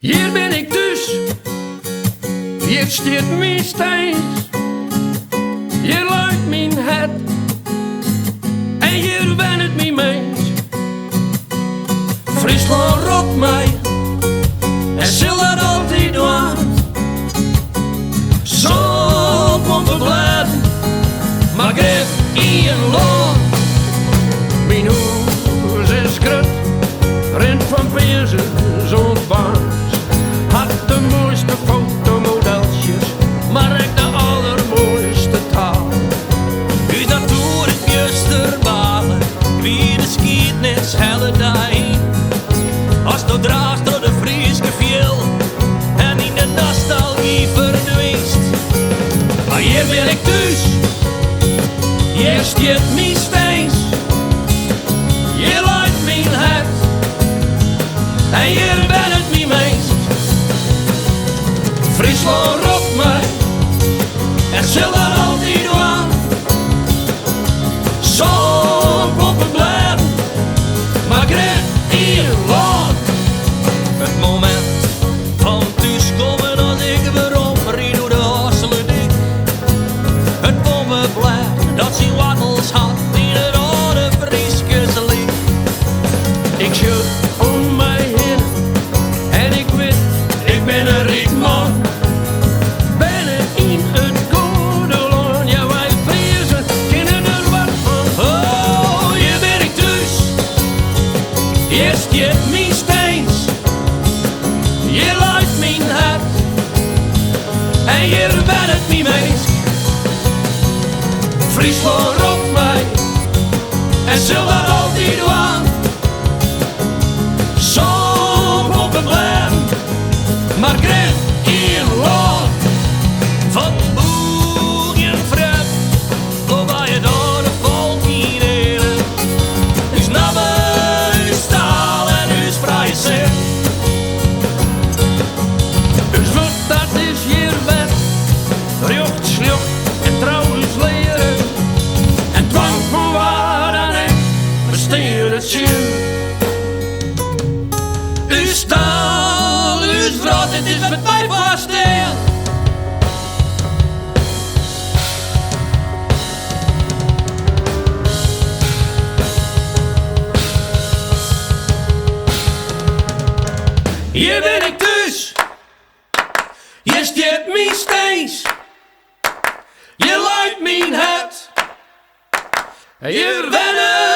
Hier ben ik dus, hier stiet mijn stins, hier leit mijn hert, en hier wennet mijn mens. Fryslân ropt mij, en zal het altyd dwaan. Zo pompeblêden, maar grif in land. Mijn hoes is grut, rent van peersen zo'n baans. Had de mooiste fotomodeltjes, maar ik de allermooiste taal. U dat door het justerbalen, wie de skietnis hele dag. Als de draag door de Frieske viel en in de nostalgie verdwijst. Maar hier ben ik thuis, hier stiet mijn stins, hier leit mijn hert, en hier ben het mijn meest. Fryslân ropt mij, en zal het altyd dwaan. Zo'n pompeblêden, maar grif in land. Het moment van thuiskomen als ik weer omrijd door de Hasselendijk. Het pompeblêden dat zijn wattels had in het oude Frieske lied. Ik schud om mij heen en ik weet, ik ben een rietman. Ben in het goede land, ja wij Friesen kennen er wat van. Oh, hier ben ik thuis, hier stiet mijn stins, hier leit mijn hert, en hier ben het mijn meest. Fryslân ropt mij, en zal dat altyd dwaan. Zo'n pompeblêden, maar grif in land. Van boeien fret, waarbij je door de volk hierheen. Dus namen, dus taal en dus vrije zin. Dus wat dat is hier wet, rjocht, sljocht en trouwens leren. En dwang van waar dan ik besteed het zien. Uw staal, uw vrouw, het is met mij vaststeel. Hier ben ik dus, hier stiet mijn stins, hier leit mijn hert, hier wennet.